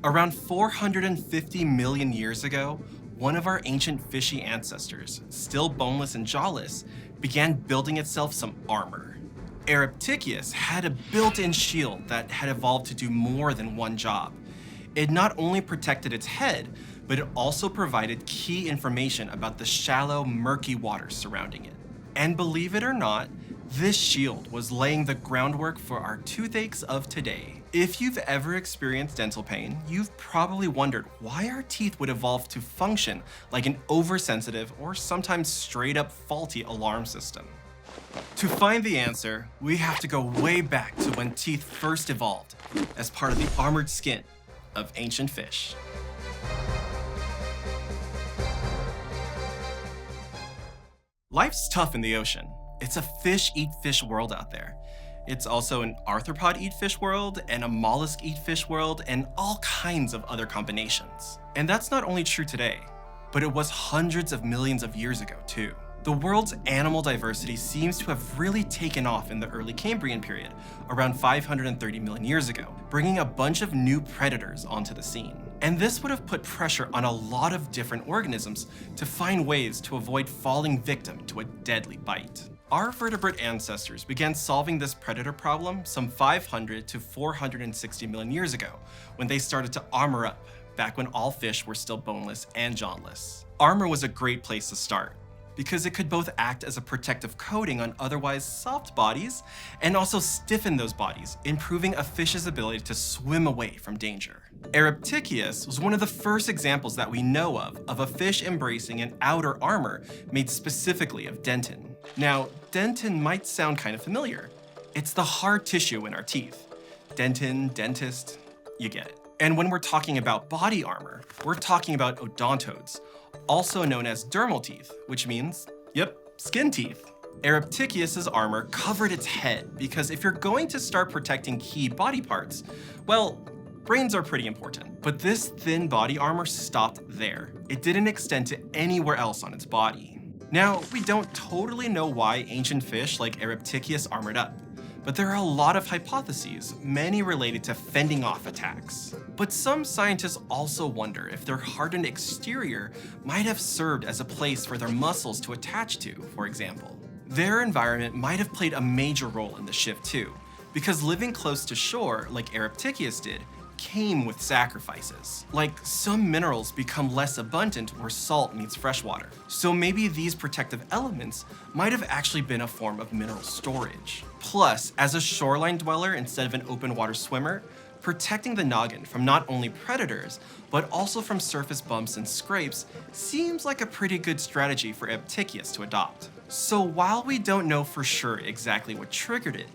Around 450 million years ago, one of our ancient fishy ancestors, still boneless and jawless, began building itself some armor. Areptychius had a built-in shield that had evolved to do more than one job. It not only protected its head, but it also provided key information about the shallow, murky waters surrounding it. And believe it or not, this shield was laying the groundwork for our toothaches of today. If you've ever experienced dental pain, you've probably wondered why our teeth would evolve to function like an oversensitive or sometimes straight up faulty alarm system. To find the answer, we have to go way back to when teeth first evolved as part of the armored skin of ancient fish. Life's tough in the ocean. It's a fish-eat-fish world out there. It's also an arthropod-eat-fish world and a mollusk-eat-fish world and all kinds of other combinations. And that's not only true today, but it was hundreds of millions of years ago too. The world's animal diversity seems to have really taken off in the early Cambrian period, around 530 million years ago, bringing a bunch of new predators onto the scene. And this would have put pressure on a lot of different organisms to find ways to avoid falling victim to a deadly bite. Our vertebrate ancestors began solving this predator problem some 500 to 460 million years ago, when they started to armor up, back when all fish were still boneless and jawnless. Armor was a great place to start, because it could both act as a protective coating on otherwise soft bodies and also stiffen those bodies, improving a fish's ability to swim away from danger. Areptychius was one of the first examples that we know of a fish embracing an outer armor made specifically of dentin. Now, dentin might sound kind of familiar. It's the hard tissue in our teeth. Dentin, dentist, you get it. And when we're talking about body armor, we're talking about odontodes, also known as dermal teeth, which means, yep, skin teeth. Areptychius's armor covered its head because if you're going to start protecting key body parts, well, brains are pretty important. But this thin body armor stopped there. It didn't extend to anywhere else on its body. Now, we don't totally know why ancient fish like Areptychius armored up, but there are a lot of hypotheses, many related to fending off attacks. But some scientists also wonder if their hardened exterior might have served as a place for their muscles to attach to, for example. Their environment might have played a major role in the shift too, because living close to shore, like Areptychius did, came with sacrifices. Like, some minerals become less abundant where salt meets freshwater. So maybe these protective elements might have actually been a form of mineral storage. Plus, as a shoreline dweller instead of an open water swimmer, protecting the noggin from not only predators, but also from surface bumps and scrapes seems like a pretty good strategy for Areptychius to adopt. So while we don't know for sure exactly what triggered it,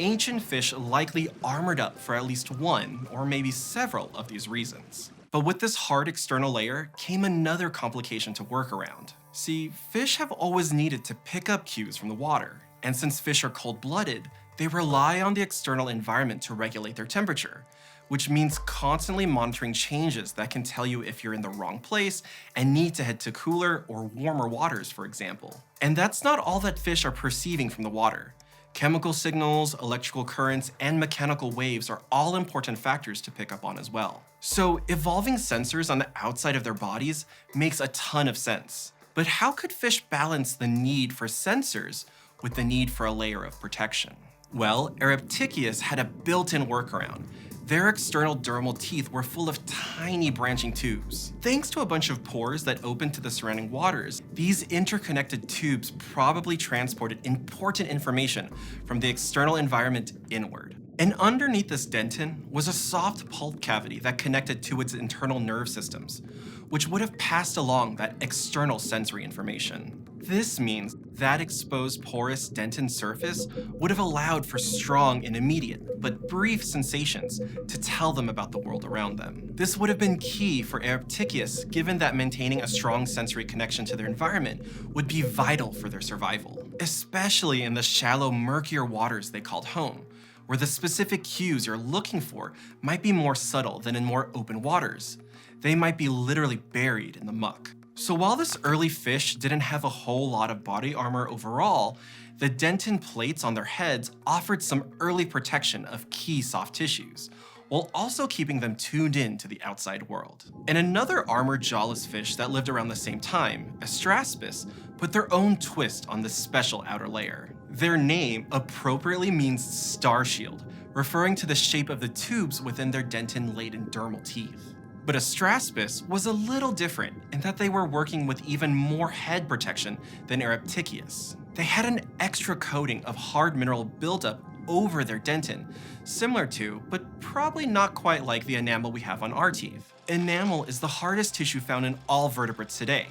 ancient fish likely armored up for at least one or maybe several of these reasons. But with this hard external layer came another complication to work around. See, fish have always needed to pick up cues from the water, and since fish are cold-blooded, they rely on the external environment to regulate their temperature, which means constantly monitoring changes that can tell you if you're in the wrong place and need to head to cooler or warmer waters, for example. And that's not all that fish are perceiving from the water. Chemical signals, electrical currents, and mechanical waves are all important factors to pick up on as well. So evolving sensors on the outside of their bodies makes a ton of sense. But how could fish balance the need for sensors with the need for a layer of protection? Well, Areptychius had a built-in workaround. Their external dermal teeth were full of tiny branching tubes. Thanks to a bunch of pores that opened to the surrounding waters, these interconnected tubes probably transported important information from the external environment inward. And underneath this dentin was a soft pulp cavity that connected to its internal nerve systems, which would have passed along that external sensory information. This means that exposed porous dentin surface would have allowed for strong and immediate, but brief sensations to tell them about the world around them. This would have been key for Areptychius, given that maintaining a strong sensory connection to their environment would be vital for their survival, especially in the shallow, murkier waters they called home, where the specific cues you're looking for might be more subtle than in more open waters. They might be literally buried in the muck. So while this early fish didn't have a whole lot of body armor overall, the dentin plates on their heads offered some early protection of key soft tissues, while also keeping them tuned in to the outside world. And another armored jawless fish that lived around the same time, Astraspis, put their own twist on this special outer layer. Their name appropriately means star shield, referring to the shape of the tubes within their dentin-laden dermal teeth. But Astraspis was a little different in that they were working with even more head protection than Areptychius. They had an extra coating of hard mineral buildup over their dentin, similar to, but probably not quite like the enamel we have on our teeth. Enamel is the hardest tissue found in all vertebrates today,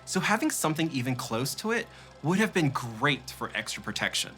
so having something even close to it would have been great for extra protection.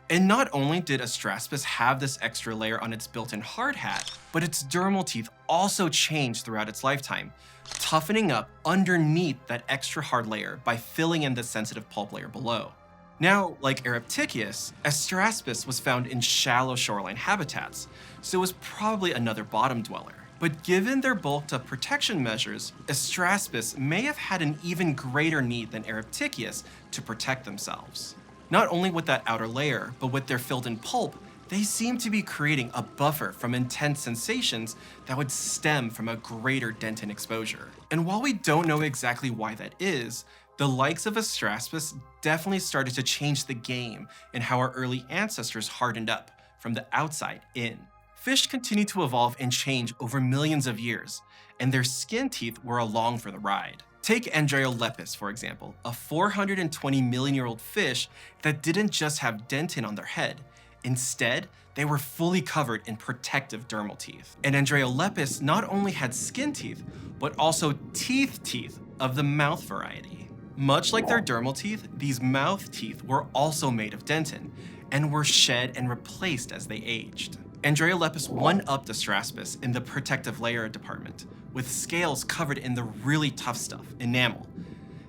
And not only did Astraspis have this extra layer on its built-in hard hat, but its dermal teeth also changed throughout its lifetime, toughening up underneath that extra hard layer by filling in the sensitive pulp layer below. Now, like Areptychius, Astraspis was found in shallow shoreline habitats, so it was probably another bottom dweller. But given their bulked-up protection measures, Astraspis may have had an even greater need than Areptychius to protect themselves. Not only with that outer layer, but with their filled-in pulp, they seem to be creating a buffer from intense sensations that would stem from a greater dentin exposure. And while we don't know exactly why that is, the likes of Astraspis definitely started to change the game in how our early ancestors hardened up from the outside in. Fish continue to evolve and change over millions of years, and their skin teeth were along for the ride. Take Andreolepis, for example, a 420 million-year-old fish that didn't just have dentin on their head. Instead, they were fully covered in protective dermal teeth. And Andreolepis not only had skin teeth, but also teeth of the mouth variety. Much like their dermal teeth, these mouth teeth were also made of dentin, and were shed and replaced as they aged. Andreolepis one-upped Astraspis in the protective layer department, with scales covered in the really tough stuff, enamel.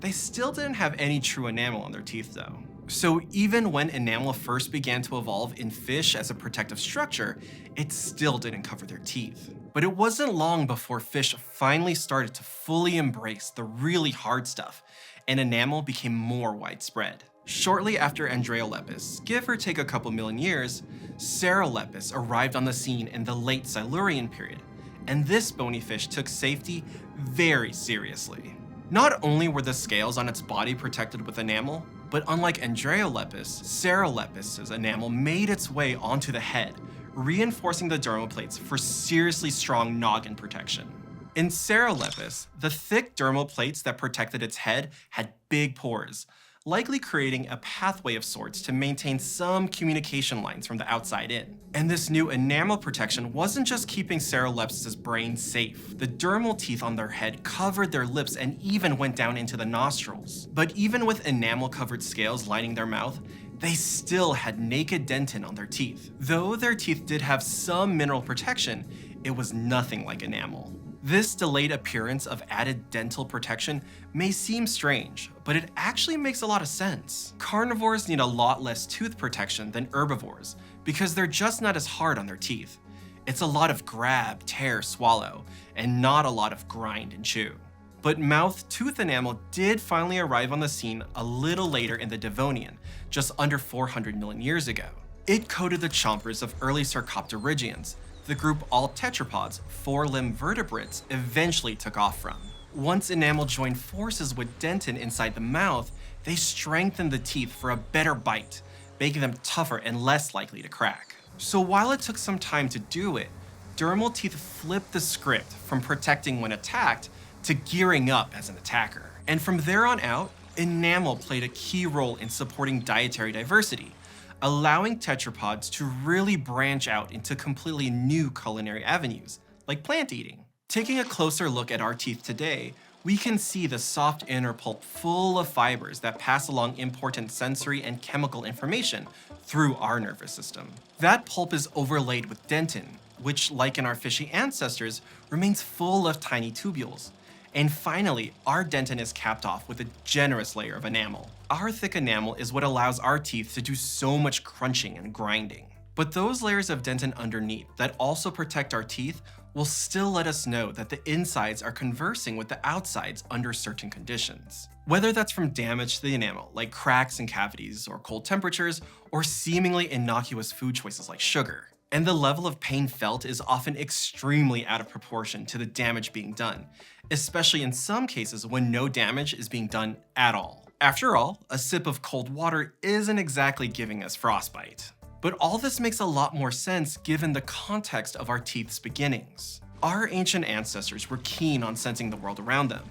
They still didn't have any true enamel on their teeth though. So even when enamel first began to evolve in fish as a protective structure, it still didn't cover their teeth. But it wasn't long before fish finally started to fully embrace the really hard stuff, and enamel became more widespread. Shortly after Andreolepis, give or take a couple million years, Sarolepis arrived on the scene in the late Silurian period, and this bony fish took safety very seriously. Not only were the scales on its body protected with enamel, but unlike Andreolepis, Sarolepis's enamel made its way onto the head, reinforcing the dermal plates for seriously strong noggin protection. In Sarolepis, the thick dermal plates that protected its head had big pores, likely creating a pathway of sorts to maintain some communication lines from the outside in. And this new enamel protection wasn't just keeping Sarolepis' brain safe. The dermal teeth on their head covered their lips and even went down into the nostrils. But even with enamel-covered scales lining their mouth, they still had naked dentin on their teeth. Though their teeth did have some mineral protection, it was nothing like enamel. This delayed appearance of added dental protection may seem strange, but it actually makes a lot of sense. Carnivores need a lot less tooth protection than herbivores because they're just not as hard on their teeth. It's a lot of grab, tear, swallow, and not a lot of grind and chew. But mouth tooth enamel did finally arrive on the scene a little later in the Devonian, just under 400 million years ago. It coated the chompers of early Sarcopterygians, the group all tetrapods, four-limb vertebrates, eventually took off from. Once enamel joined forces with dentin inside the mouth, they strengthened the teeth for a better bite, making them tougher and less likely to crack. So while it took some time to do it, dermal teeth flipped the script from protecting when attacked to gearing up as an attacker. And from there on out, enamel played a key role in supporting dietary diversity, allowing tetrapods to really branch out into completely new culinary avenues, like plant eating. Taking a closer look at our teeth today, we can see the soft inner pulp full of fibers that pass along important sensory and chemical information through our nervous system. That pulp is overlaid with dentin, which, like in our fishy ancestors, remains full of tiny tubules. And finally, our dentin is capped off with a generous layer of enamel. Our thick enamel is what allows our teeth to do so much crunching and grinding. But those layers of dentin underneath that also protect our teeth will still let us know that the insides are conversing with the outsides under certain conditions. Whether that's from damage to the enamel, like cracks and cavities or cold temperatures, or seemingly innocuous food choices like sugar. And the level of pain felt is often extremely out of proportion to the damage being done, especially in some cases when no damage is being done at all. After all, a sip of cold water isn't exactly giving us frostbite. But all this makes a lot more sense given the context of our teeth's beginnings. Our ancient ancestors were keen on sensing the world around them,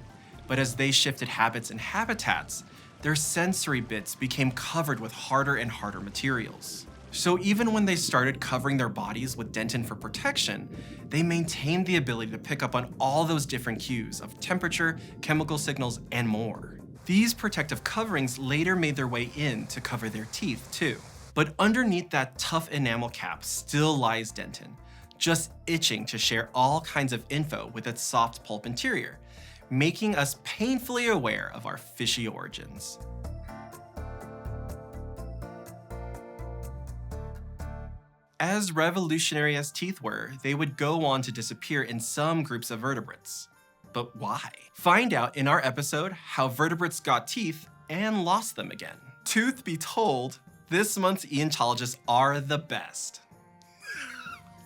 but as they shifted habits and habitats, their sensory bits became covered with harder and harder materials. So even when they started covering their bodies with dentin for protection, they maintained the ability to pick up on all those different cues of temperature, chemical signals, and more. These protective coverings later made their way in to cover their teeth too. But underneath that tough enamel cap still lies dentin, just itching to share all kinds of info with its soft pulp interior, making us painfully aware of our fishy origins. As revolutionary as teeth were, they would go on to disappear in some groups of vertebrates. But why? Find out in our episode how vertebrates got teeth and lost them again. Truth be told, this month's Eontologists are the best.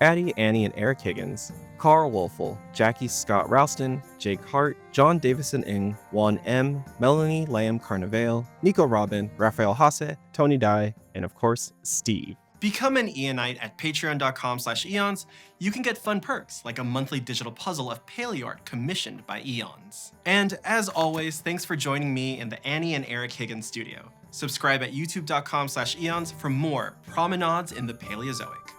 Addie, Annie, and Eric Higgins, Carl Wolfel, Jackie Scott Ralston, Jake Hart, John Davison Ng, Juan M., Melanie Lamb Carnevale, Nico Robin, Raphael Hasse, Tony Dye, and of course, Steve. Become an Eonite at patreon.com/eons. You can get fun perks like a monthly digital puzzle of paleoart commissioned by Eons. And as always, thanks for joining me in the Annie and Eric Higgins studio. Subscribe at youtube.com/eons for more promenades in the Paleozoic.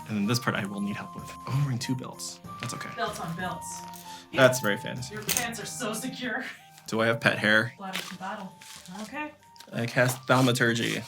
And then this part I will need help with. Oh, I'm wearing 2 belts. That's okay. Belts on belts. That's very fancy. Your pants are so secure. Do I have pet hair? Bladder to battle. Okay. I cast thaumaturgy.